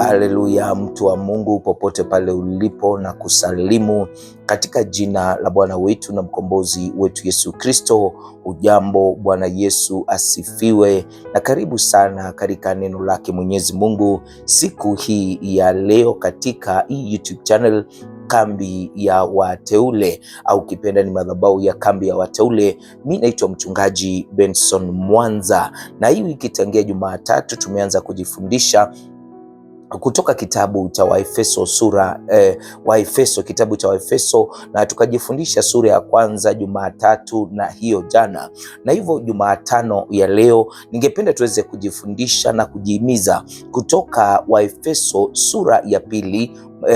Haleluya, mtu wa Mungu popote pale ulipo, na kusalimu katika jina la Bwana wetu na mkombozi wetu Yesu Kristo. Ujambo, Bwana Yesu asifiwe, na karibu sana katika neno lake Mwenyezi Mungu siku hii ya leo katika hii YouTube channel Kambi ya Wateule, au kipenda ni madhabahu ya Kambi ya Wateule. Mimi naitwa mchungaji Benson Mwanza, na hii wiki tangia Jumatatu tumeanza kujifundisha kutoka kitabu cha Waefeso kitabu cha Waefeso, na tukajifundisha sura ya kwanza Jumatatu na hiyo jana, na hivyo Jumatano ya leo ningependa tuweze kujifundisha na kujihimiza kutoka Waefeso sura ya pili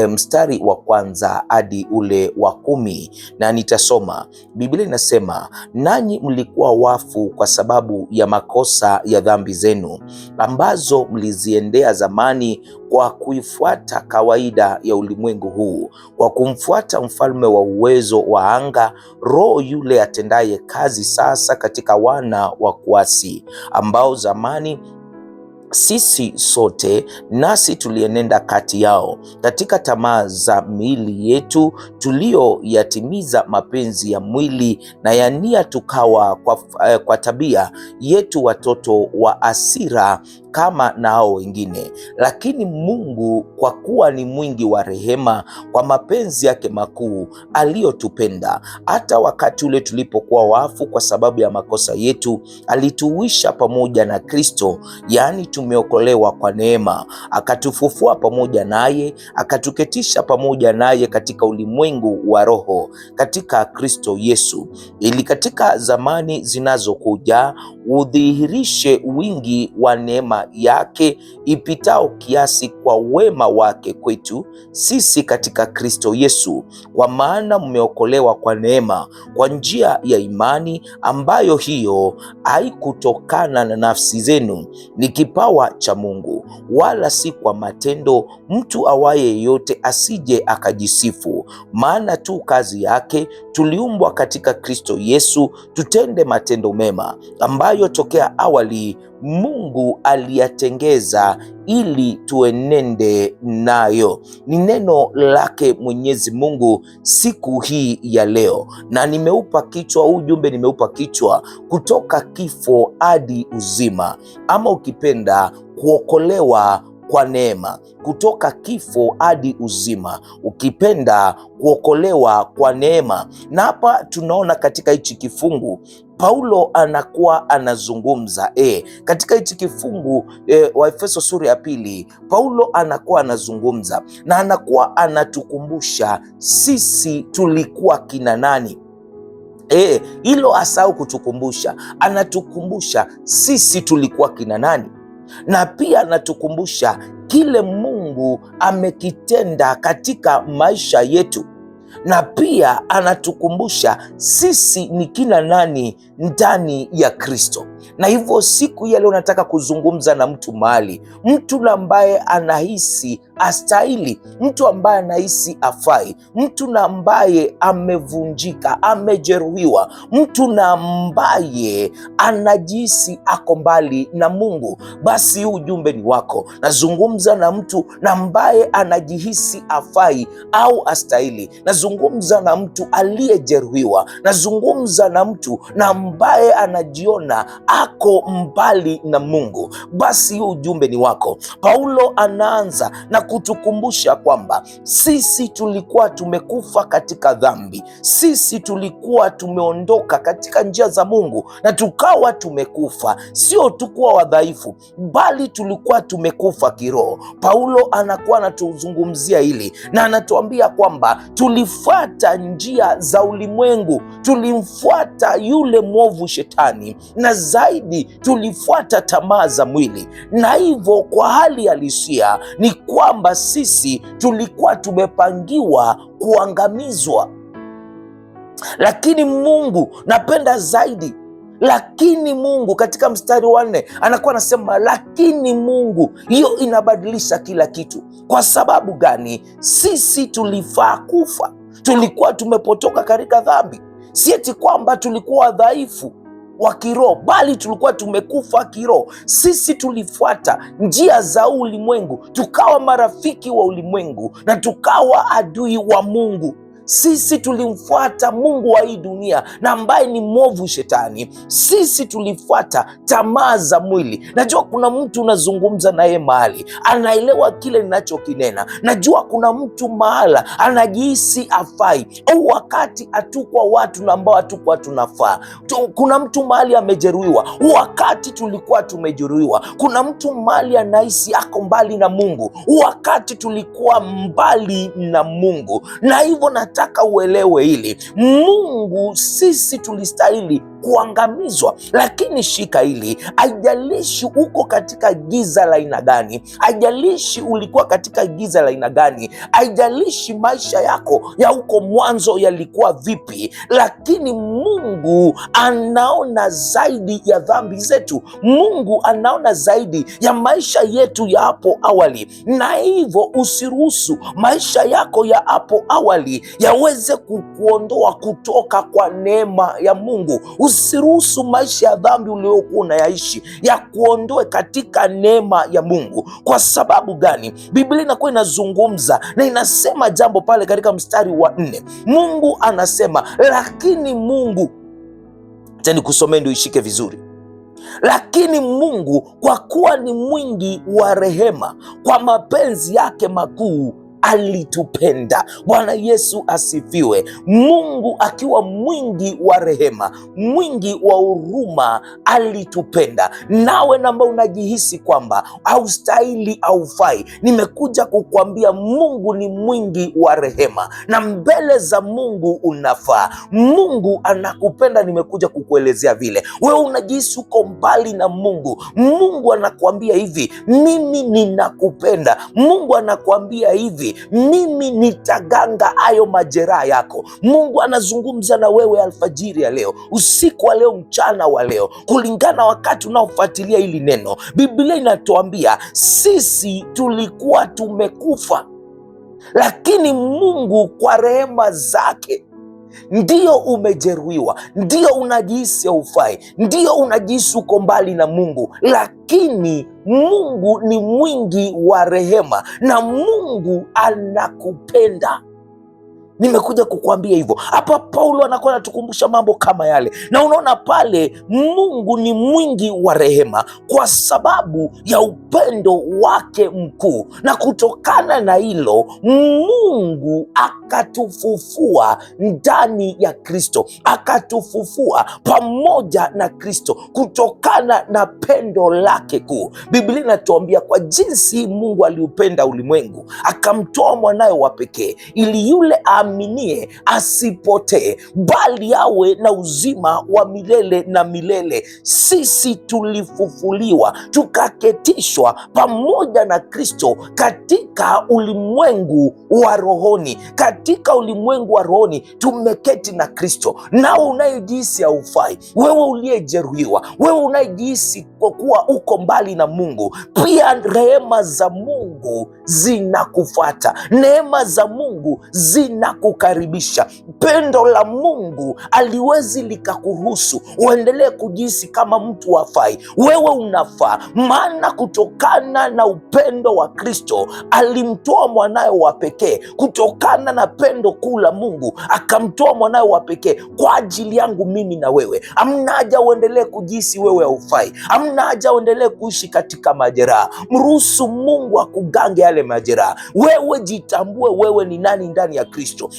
mstari wa kwanza hadi ule wa 10, na nitasoma. Biblia inasema, nanyi mlikuwa wafu kwa sababu ya makosa ya dhambi zenu ambazo mliziendea zamani, kwa kuifuata kawaida ya ulimwengu huu, kwa kumfuata mfalme wa uwezo wa anga, roho yule atendaye kazi sasa katika wana wa kuasi, ambao zamani sisi sote nasi tulienenda kati yao katika tamaa za miili yetu, tulioyatimiza mapenzi ya mwili na ya nia, tukawa kwa tabia yetu watoto wa hasira kama nao wengine. Lakini Mungu, kwa kuwa ni mwingi wa rehema, kwa mapenzi yake makuu aliyotupenda, hata wakati ule tulipokuwa wafu kwa sababu ya makosa yetu, alituisha pamoja na Kristo, yaani tumeokolewa kwa neema, akatufufua pamoja naye, akatuketisha pamoja naye katika ulimwengu wa roho katika Kristo Yesu, ili katika zamani zinazokuja udhihirishe wingi wa neema yake ipitao kiasi kwa wema wake kwetu sisi katika Kristo Yesu. Kwa maana mmeokolewa kwa neema, kwa njia ya imani, ambayo hiyo haikutokana na nafsi zenu, ni kipawa cha Mungu, wala si kwa matendo, mtu awaye yeyote asije akajisifu. Maana tu kazi yake tuliumbwa katika Kristo Yesu tutende matendo mema, ambayo tokea awali Mungu aliyatengeza ili tuenende nayo. Ni neno lake Mwenyezi Mungu siku hii ya leo, na nimeupa kichwa ujumbe, nimeupa kichwa kutoka kifo hadi uzima, ama ukipenda kuokolewa kwa neema. Kutoka kifo hadi uzima, ukipenda kuokolewa kwa neema. Na hapa tunaona katika hichi kifungu Paulo anakuwa anazungumza katika hichi kifungu Waefeso sura ya pili, Paulo anakuwa anazungumza na anakuwa anatukumbusha sisi tulikuwa kina nani. Hilo asahau kutukumbusha, anatukumbusha sisi tulikuwa kina nani, na pia anatukumbusha kile Mungu amekitenda katika maisha yetu, na pia anatukumbusha sisi ni kina nani ndani ya Kristo. Na hivyo siku ya leo nataka kuzungumza na mtu mahali, mtu ambaye anahisi astahili, mtu ambaye anahisi afai, mtu na ambaye amevunjika, amejeruhiwa, mtu na ambaye anajihisi ako mbali na Mungu. Basi huu ujumbe ni wako. Nazungumza na mtu na ambaye anajihisi afai au astahili, nazungumza na mtu aliyejeruhiwa, nazungumza na mtu na ambaye anajiona ako mbali na Mungu. Basi huu ujumbe ni wako. Paulo anaanza na kutukumbusha kwamba sisi tulikuwa tumekufa katika dhambi, sisi tulikuwa tumeondoka katika njia za Mungu na tukawa tumekufa. Sio tukuwa wadhaifu, bali tulikuwa tumekufa kiroho. Paulo anakuwa anatuzungumzia hili na anatuambia kwamba tulifuata njia za ulimwengu, tulimfuata yule mwovu Shetani, na zaidi tulifuata tamaa za mwili. Na hivyo kwa hali halisia ni kwamba sisi tulikuwa tumepangiwa kuangamizwa. Lakini Mungu, napenda zaidi, lakini Mungu, katika mstari wa 4 anakuwa anasema lakini Mungu. Hiyo inabadilisha kila kitu. Kwa sababu gani? Sisi tulifaa kufa, tulikuwa tumepotoka katika dhambi. Si eti kwamba tulikuwa dhaifu, wa kiroho, bali tulikuwa tumekufa kiroho. Sisi tulifuata njia za ulimwengu, tukawa marafiki wa ulimwengu na tukawa adui wa Mungu. Sisi tulimfuata mungu wa hii dunia na ambaye ni mwovu, Shetani. Sisi tulifuata tamaa za mwili. Najua kuna mtu unazungumza naye mahali anaelewa kile ninachokinena. Najua kuna mtu mahala anajihisi afai, au wakati hatukwa watu na ambao hatukuwa tunafaa. Kuna mtu mahali amejeruhiwa wakati tulikuwa tumejeruhiwa. Kuna mtu mahali anahisi ako mbali na Mungu wakati tulikuwa mbali na Mungu. Na hivyo nataka uelewe hili, Mungu, sisi tulistahili kuangamizwa, lakini shika hili, haijalishi uko katika giza la aina gani, haijalishi ulikuwa katika giza la aina gani, haijalishi maisha yako ya huko mwanzo yalikuwa vipi, lakini Mungu anaona zaidi ya dhambi zetu. Mungu anaona zaidi ya maisha yetu ya hapo awali, na hivyo usiruhusu maisha yako ya hapo awali yaweze kukuondoa kutoka kwa neema ya Mungu. Usiruhusu maisha ya dhambi uliokuwa unayaishi ya kuondoe katika neema ya Mungu. Kwa sababu gani? Biblia inakuwa inazungumza na inasema jambo pale katika mstari wa 4. Mungu anasema, lakini Mungu, tena kusomea ndio ishike vizuri. Lakini Mungu kwa kuwa ni mwingi wa rehema, kwa mapenzi yake makuu alitupenda. Bwana Yesu asifiwe. Mungu akiwa mwingi wa rehema, mwingi wa huruma, alitupenda. Nawe namba unajihisi kwamba haustahili, haufai, nimekuja kukuambia Mungu ni mwingi wa rehema na mbele za Mungu unafaa. Mungu anakupenda. Nimekuja kukuelezea vile. Wewe unajihisi uko mbali na Mungu, Mungu anakuambia hivi, mimi ninakupenda. Mungu anakuambia hivi, mimi nitaganga hayo majeraha yako. Mungu anazungumza na wewe alfajiri ya leo, usiku wa leo, mchana wa leo, kulingana wakati unaofuatilia hili neno. Biblia inatuambia sisi tulikuwa tumekufa, lakini Mungu kwa rehema zake, ndio umejeruhiwa, ndio unajihisi haufai, ndio unajihisi uko mbali na Mungu, lakini Mungu ni mwingi wa rehema na Mungu anakupenda. Nimekuja kukuambia hivyo. Hapa Paulo anakuwa anatukumbusha mambo kama yale, na unaona pale Mungu ni mwingi wa rehema kwa sababu ya upendo wake mkuu, na kutokana na hilo Mungu akatufufua ndani ya Kristo, akatufufua pamoja na Kristo kutokana na pendo lake kuu. Biblia inatuambia kwa jinsi Mungu aliupenda ulimwengu akamtoa mwanawe wa pekee, ili yule aminie asipotee, bali awe na uzima wa milele na milele. Sisi tulifufuliwa tukaketishwa pamoja na Kristo katika ulimwengu wa rohoni. Katika ulimwengu wa rohoni tumeketi na Kristo. Nao unayejihisi haufai, wewe uliyejeruhiwa, wewe unayejihisi kwa kuwa uko mbali na Mungu, pia rehema za Mungu zinakufuata, neema za Mungu zinakukaribisha. Pendo la Mungu aliwezi likakuruhusu uendelee kujihisi kama mtu hafai. Wewe unafaa, maana kutokana na upendo wa Kristo alimtoa mwanawe wa pekee. Kutokana na pendo kuu la Mungu akamtoa mwanawe wa pekee kwa ajili yangu mimi na wewe. Hamna haja uendelee kujihisi wewe haufai, hamna haja uendelee kuishi katika majeraha. Mruhusu Mungu akugange yale majeraha. Wewe jitambue wewe ni nani ndani ya Kristo.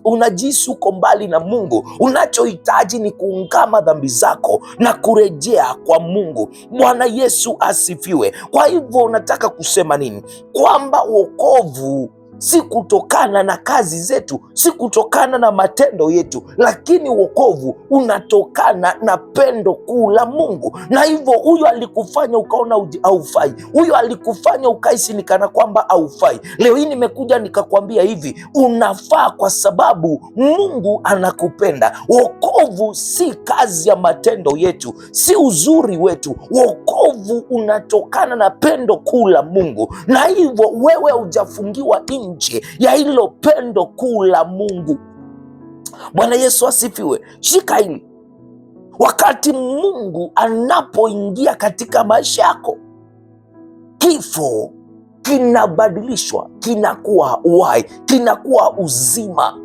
Unajihisi uko mbali na Mungu, unachohitaji ni kuungama dhambi zako na kurejea kwa Mungu. Bwana Yesu asifiwe. Kwa hivyo unataka kusema nini? Kwamba wokovu si kutokana na kazi zetu, si kutokana na matendo yetu, lakini wokovu unatokana na pendo kuu la Mungu. Na hivyo huyo alikufanya ukaona haufai, huyo alikufanya ukahisi ni kana kwamba haufai. Leo hii nimekuja nikakwambia hivi, unafaa kwa sababu Mungu anakupenda. Wokovu si kazi ya matendo yetu, si uzuri wetu. Wokovu unatokana na pendo kuu la Mungu, na hivyo wewe hujafungiwa nje ya hilo pendo kuu la Mungu. Bwana Yesu asifiwe. Shika hili, Wakati Mungu anapoingia katika maisha yako, kifo kinabadilishwa, kinakuwa uhai, kinakuwa uzima.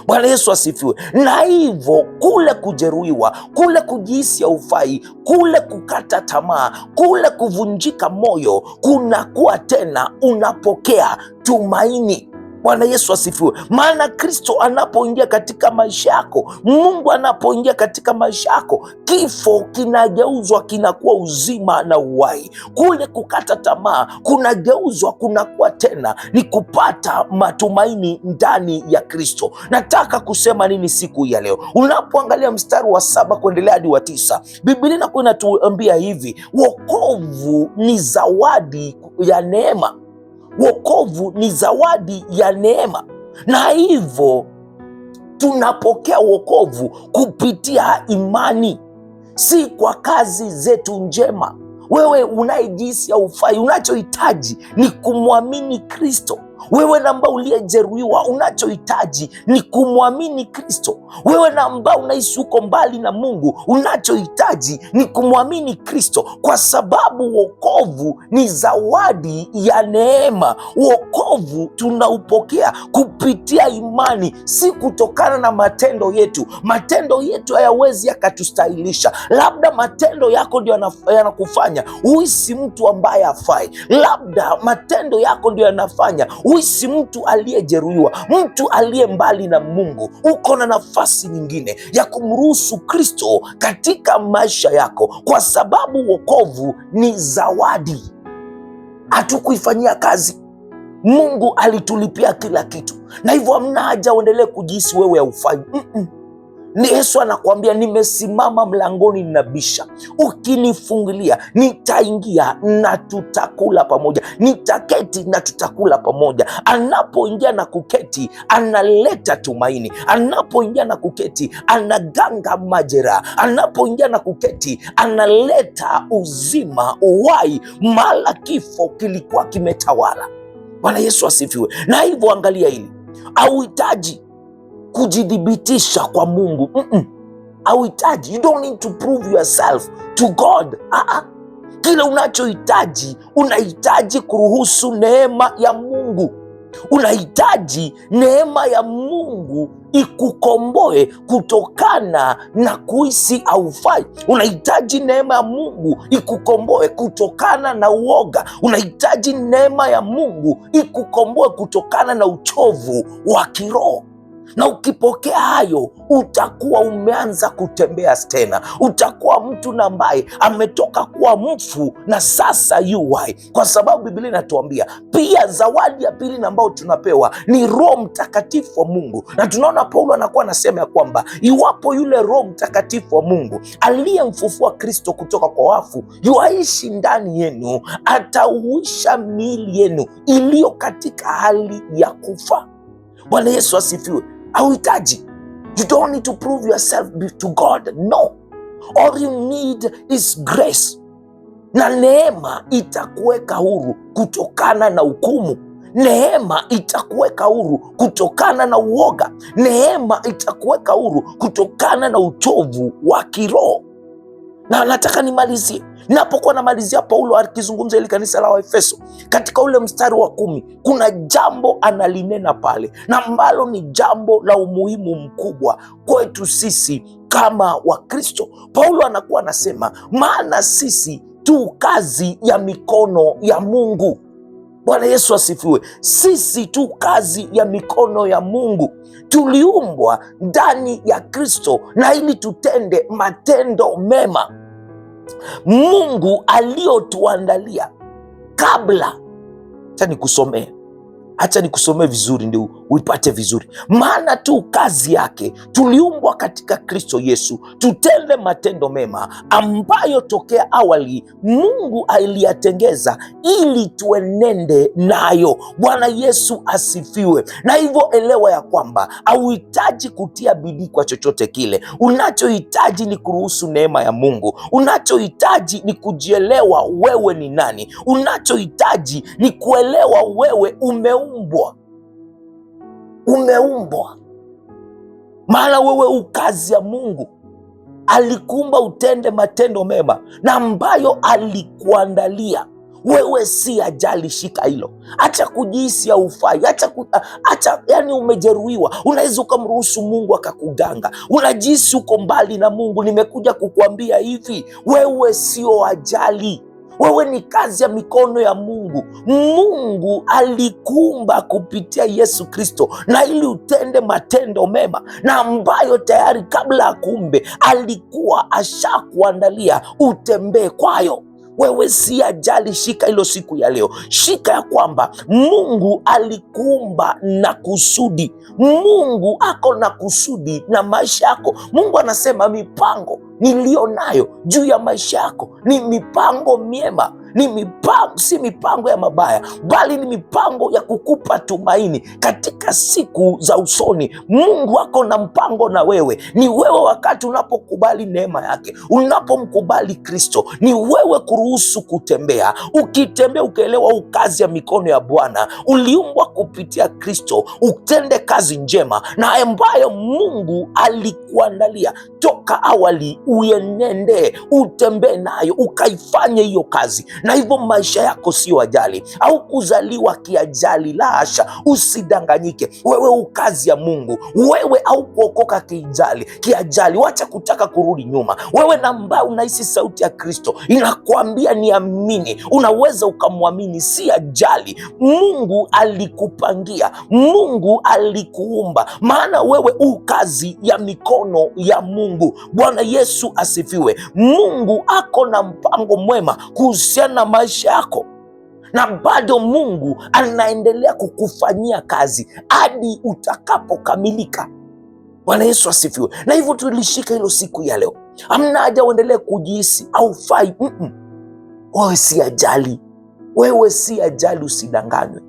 Bwana Yesu asifiwe. Na hivyo kule kujeruhiwa, kule kujihisi haufai, kule kukata tamaa, kule kuvunjika moyo, kunakuwa tena unapokea tumaini. Bwana Yesu asifiwe. Maana Kristo anapoingia katika maisha yako, Mungu anapoingia katika maisha yako, kifo kinageuzwa kinakuwa uzima na uhai. Kule kukata tamaa kunageuzwa kunakuwa tena ni kupata matumaini ndani ya Kristo. Nataka kusema nini siku ya leo? Unapoangalia mstari wa 7 kuendelea hadi wa 9, Biblia inakuwa inatuambia hivi: wokovu ni zawadi ya neema. Wokovu ni zawadi ya neema, na hivyo tunapokea wokovu kupitia imani, si kwa kazi zetu njema. Wewe unayejihisi haufai, unachohitaji ni kumwamini Kristo. Wewe na ambao uliyejeruhiwa, unachohitaji ni kumwamini Kristo. Wewe na ambao unaishi uko mbali na Mungu, unachohitaji ni kumwamini Kristo, kwa sababu wokovu ni zawadi ya neema. Wokovu tunaupokea kupitia imani, si kutokana na matendo yetu. Matendo yetu hayawezi yakatustahilisha. Labda matendo yako ndio yanakufanya uisi mtu ambaye hafai. Labda matendo yako ndio yanafanya uisi mtu aliyejeruhiwa, mtu aliye mbali na Mungu. Uko na nafasi nyingine ya kumruhusu Kristo katika maisha yako, kwa sababu wokovu ni zawadi. Hatukuifanyia kazi, Mungu alitulipia kila kitu, na hivyo hamna haja uendelee kujihisi wewe haufai. Ni Yesu anakuambia, nimesimama mlangoni ninabisha, ukinifungulia nitaingia na tutakula pamoja, nitaketi na tutakula pamoja. Anapoingia na kuketi, analeta tumaini. Anapoingia na kuketi, anaganga majeraha. Anapoingia na kuketi, analeta uzima, uhai, mahala kifo kilikuwa kimetawala. Bwana Yesu asifiwe. Na hivyo angalia hili, hauhitaji kujidhibitisha kwa Mungu. Hauhitaji, you don't need to prove yourself to God. Kile unachohitaji, unahitaji kuruhusu neema ya Mungu. Unahitaji neema ya Mungu ikukomboe kutokana na kuhisi haufai. Unahitaji neema ya Mungu ikukomboe kutokana na uoga. Unahitaji neema ya Mungu ikukomboe kutokana na uchovu wa kiroho. Na ukipokea hayo, utakuwa umeanza kutembea tena. Utakuwa mtu ambaye ametoka kuwa mfu na sasa yu hai, kwa sababu Biblia inatuambia pia zawadi ya pili ambayo tunapewa ni Roho Mtakatifu wa Mungu. Na tunaona Paulo anakuwa anasema ya kwamba iwapo yule Roho Mtakatifu wa Mungu aliyemfufua Kristo kutoka kwa wafu yuaishi ndani yenu, atauisha miili yenu iliyo katika hali ya kufa. Bwana Yesu asifiwe. Hauhitaji, you don't need to prove yourself to God. No, all you need is grace. Na neema itakuweka huru kutokana na hukumu. Neema itakuweka huru kutokana na uoga. Neema itakuweka huru kutokana na uchovu wa kiroho. Na nataka nimalizie, napokuwa namalizia Paulo akizungumza ili kanisa la Waefeso, katika ule mstari wa 10 kuna jambo analinena pale, na ambalo ni jambo la umuhimu mkubwa kwetu sisi kama Wakristo. Paulo anakuwa anasema, maana sisi tu kazi ya mikono ya Mungu. Bwana Yesu asifiwe. Sisi tu kazi ya mikono ya Mungu. Tuliumbwa ndani ya Kristo na ili tutende matendo mema Mungu aliyotuandalia kabla. Acha nikusomee vizuri ndio uipate vizuri. Maana tu kazi yake tuliumbwa katika Kristo Yesu tutende matendo mema ambayo tokea awali Mungu aliyatengeza ili tuenende nayo. Bwana Yesu asifiwe. Na hivyo elewa ya kwamba hauhitaji kutia bidii kwa chochote kile. Unachohitaji ni kuruhusu neema ya Mungu. Unachohitaji ni kujielewa wewe ni nani. Unachohitaji ni kuelewa wewe umeumbwa. Maana wewe ukazi ya Mungu. alikuumba utende matendo mema na ambayo alikuandalia. Wewe si ajali, shika hilo. Acha kujihisi haufai, acha yani umejeruhiwa. Unaweza ukamruhusu Mungu akakuganga. Unajihisi uko mbali na Mungu. Nimekuja kukuambia hivi, wewe sio ajali. Wewe ni kazi ya mikono ya Mungu. Mungu alikuumba kupitia Yesu Kristo na ili utende matendo mema na ambayo tayari kabla akuumbe alikuwa ashakuandalia utembee kwayo. Wewe si ajali, shika hilo siku ya leo. Shika ya kwamba Mungu alikuumba na kusudi. Mungu ako na kusudi na maisha yako. Mungu anasema mipango niliyo nayo juu ya maisha yako ni mipango miema, si mipango ya mabaya, bali ni mipango ya kukupa tumaini katika siku za usoni. Mungu ako na mpango na wewe. Ni wewe wakati unapokubali neema yake, unapomkubali Kristo, ni wewe kuruhusu kutembea. Ukitembea ukaelewa kazi ya mikono ya Bwana, uliumbwa kupitia Kristo utende kazi njema na ambayo Mungu alikuandalia toka awali, uenende utembee nayo, ukaifanye hiyo kazi. Na hivyo maisha yako sio ajali au kuzaliwa kiajali, la hasha. Usidanganyike, wewe ukazi ya Mungu. Wewe au kuokoka kiajali, wacha kutaka kurudi nyuma. Wewe na ambaye unahisi sauti ya Kristo inakwambia niamini, unaweza ukamwamini, si ajali. Mungu alikupangia, Mungu alikuumba, maana wewe ukazi ya mikono ya Mungu. Bwana Yesu asifiwe. Mungu ako na mpango mwema kuhusiana na maisha yako, na bado Mungu anaendelea kukufanyia kazi hadi utakapokamilika. Bwana Yesu asifiwe. Na hivyo tulishika hilo siku ya leo. Hamna haja uendelee kujihisi haufai. Wewe si ajali, wewe si ajali, usidanganywe.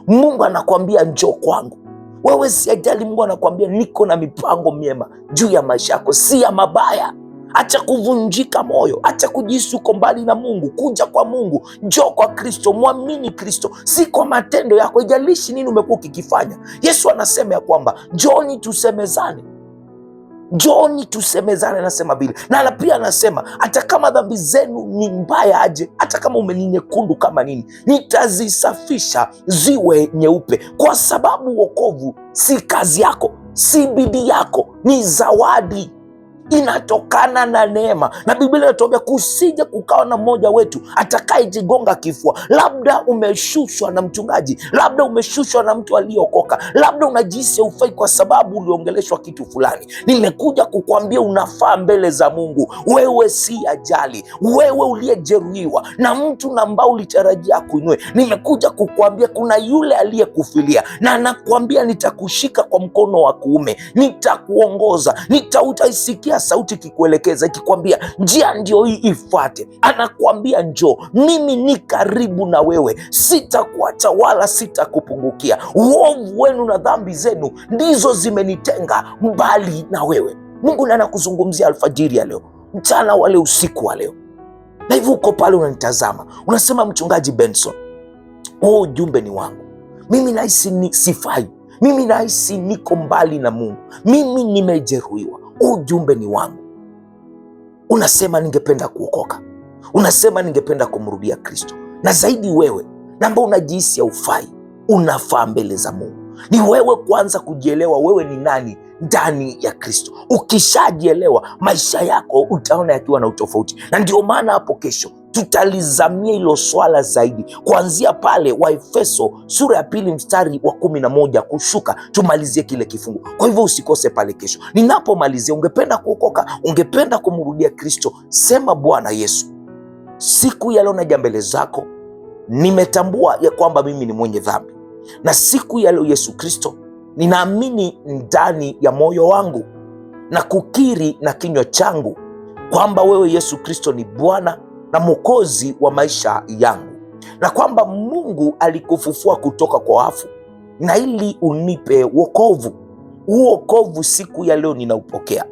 Mungu anakuambia njoo kwangu. Wewe si ajali, Mungu anakuambia niko na mipango miema juu ya maisha yako, si ya mabaya. Acha kuvunjika moyo, acha kujihisi uko mbali na Mungu. Kuja kwa Mungu, njoo kwa Kristo, mwamini Kristo, si kwa matendo yako. Ijalishi nini umekuwa ukikifanya. Yesu anasema ya kwamba njooni tusemezane, njooni tusemezane, anasema vile. Na pia anasema hata kama dhambi zenu ni mbaya aje, hata kama umeni nyekundu kama nini, nitazisafisha ziwe nyeupe. Kwa sababu wokovu si kazi yako, si bidii yako, ni zawadi, inatokana na neema. Na Biblia inatuambia kusije kukawa na mmoja wetu atakayejigonga kifua. Labda umeshushwa na mchungaji, labda umeshushwa na mtu aliyeokoka, labda unajihisi haufai kwa sababu uliongeleshwa kitu fulani. Nimekuja kukuambia unafaa mbele za Mungu. Wewe si ajali, wewe uliyejeruhiwa na mtu ambao ulitarajia kuinue. Nimekuja kukuambia kuna yule aliyekufilia na anakuambia nitakushika kwa mkono wa kuume, nitakuongoza, utaisikia sauti ikikuelekeza, ikikwambia njia ndio hii, ifuate. Anakuambia njoo, mimi ni karibu na wewe, sitakuacha wala sitakupungukia. Uovu wenu na dhambi zenu ndizo zimenitenga mbali na wewe. Mungu ndiye anakuzungumzia alfajiri ya leo, mchana wa leo, usiku wa leo. Na hivyo uko pale unanitazama, unasema Mchungaji Benson, ujumbe ni wangu. Mimi nahisi sifai, mimi nahisi niko mbali na Mungu, mimi nimejeruhiwa. Ujumbe ni wangu. Unasema ningependa kuokoka, unasema ningependa kumrudia Kristo. Na zaidi wewe na ambao unajihisi haufai, unafaa mbele za Mungu. Ni wewe kwanza kujielewa wewe ni nani ndani ya Kristo. Ukishajielewa, maisha yako utaona yakiwa na utofauti. Na ndio maana hapo kesho tutalizamia hilo swala zaidi, kuanzia pale Waefeso sura ya 2 mstari wa 11 kushuka, tumalizie kile kifungu. Kwa hivyo usikose pale kesho. Ninapomalizia, ungependa kuokoka, ungependa kumrudia Kristo, sema Bwana Yesu, siku ya leo naja mbele zako, nimetambua ya kwamba mimi ni mwenye dhambi, na siku ya leo Yesu Kristo, ninaamini ndani ya moyo wangu na kukiri na kinywa changu kwamba wewe Yesu Kristo ni Bwana na Mwokozi wa maisha yangu, na kwamba Mungu alikufufua kutoka kwa wafu na ili unipe wokovu. Wokovu siku ya leo ninaupokea.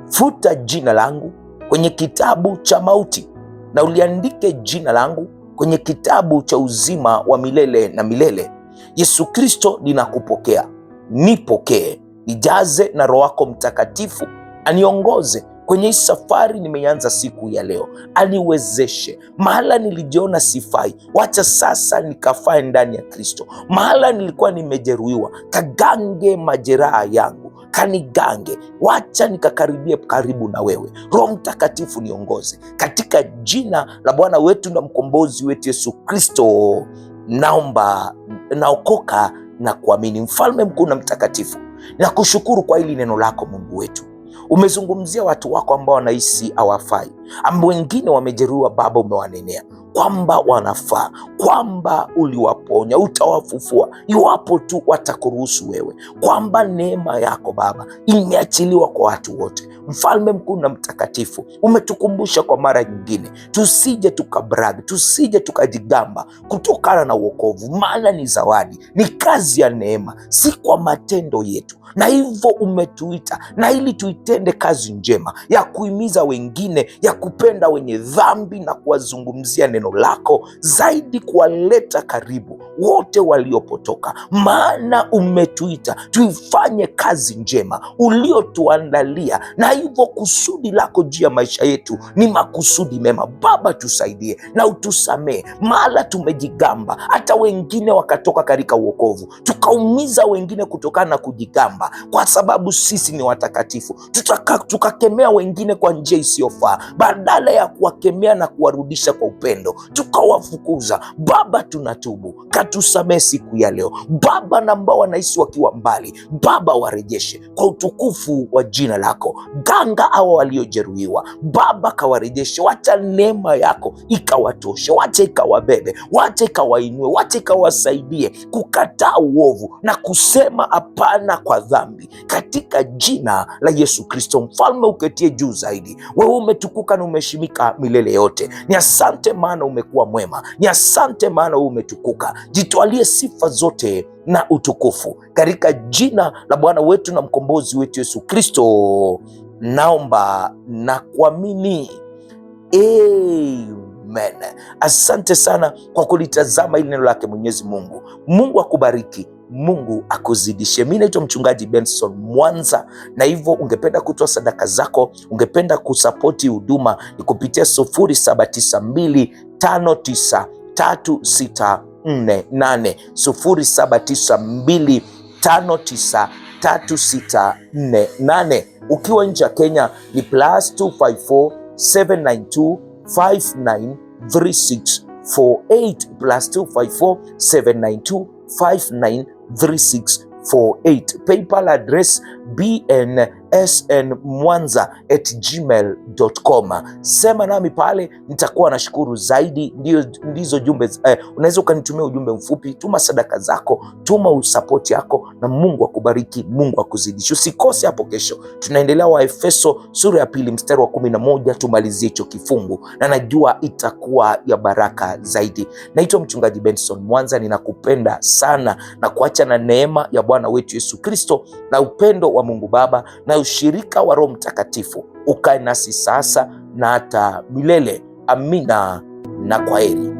Futa jina langu kwenye kitabu cha mauti na uliandike jina langu kwenye kitabu cha uzima wa milele na milele. Yesu Kristo, ninakupokea, nipokee, nijaze na Roho wako Mtakatifu, aniongoze kwenye hii safari nimeanza siku ya leo, aniwezeshe. Mahala nilijiona sifai, wacha sasa nikafae ndani ya Kristo. Mahala nilikuwa nimejeruhiwa, kagange majeraha yangu, kanigange, wacha nikakaribie karibu na wewe. Roho Mtakatifu niongoze, katika jina la Bwana wetu na mkombozi wetu Yesu Kristo naomba, naokoka na kuamini. Mfalme mkuu na mtakatifu, nakushukuru kwa hili neno lako Mungu wetu. Umezungumzia watu wako ambao wanahisi hawafai, ambao wengine wamejeruhiwa. Baba, umewanenea kwamba wanafaa, kwamba uliwaponya, utawafufua iwapo tu watakuruhusu wewe, kwamba neema yako Baba imeachiliwa kwa watu wote. Mfalme mkuu na mtakatifu, umetukumbusha kwa mara nyingine tusije tukabrag, tusije tukajigamba kutokana na uokovu, maana ni zawadi, ni kazi ya neema, si kwa matendo yetu. Na hivyo umetuita na ili tuitende kazi njema ya kuhimiza wengine, ya kupenda wenye dhambi na kuwazungumzia neno lako, zaidi kuwaleta karibu wote waliopotoka. Maana umetuita tuifanye kazi njema uliotuandalia, na hivyo kusudi lako juu ya maisha yetu ni makusudi mema. Baba, tusaidie na utusamee mahala tumejigamba, hata wengine wakatoka katika uokovu, tukaumiza wengine kutokana na kujigamba, kwa sababu sisi ni watakatifu. Tukakemea wengine kwa njia isiyofaa, badala ya kuwakemea na kuwarudisha kwa upendo tukawafukuza. Baba, tunatubu, katusamee siku ya leo Baba, na ambao wanaishi wakiwa mbali Baba, warejeshe kwa utukufu wa jina lako. Ganga hawa waliojeruhiwa Baba, kawarejeshe, wacha neema yako ikawatoshe, wacha ikawabebe, wacha ikawainue, wacha ikawasaidie kukataa uovu na kusema hapana kwa dhambi, katika jina la Yesu Kristo. Mfalme uketie juu zaidi, wewe umetukuka na umeshimika milele yote. Ni asante maana umekuwa mwema, ni asante maana umetukuka. Jitwalie sifa zote na utukufu, katika jina la Bwana wetu na mkombozi wetu Yesu Kristo naomba na kuamini, amen. Asante sana kwa kulitazama hili neno lake Mwenyezi Mungu. Mungu akubariki, Mungu akuzidishe. Mimi naitwa mchungaji Benson Mwanza, na hivyo ungependa kutoa sadaka zako, ungependa kusapoti huduma, ni kupitia 0792593648 0792593648. Ukiwa nje ya Kenya ni +254 792 593648 +254 792 593648. PayPal address bnsnmwanza@gmail.com. Sema nami pale, nitakuwa nashukuru zaidi. Ndizo jumbe, unaweza ukanitumia ujumbe mfupi, tuma sadaka zako, tuma usapoti yako, na Mungu akubariki, Mungu akuzidisha. Usikose hapo kesho, tunaendelea Waefeso sura ya 2 mstari wa 11, tumalizie hicho kifungu na najua itakuwa ya baraka zaidi. Naitwa mchungaji Benson Mwanza, ninakupenda sana na kuacha na neema ya Bwana wetu Yesu Kristo na upendo wa Mungu Baba na ushirika wa Roho Mtakatifu ukae nasi sasa na hata milele. Amina na kwaheri.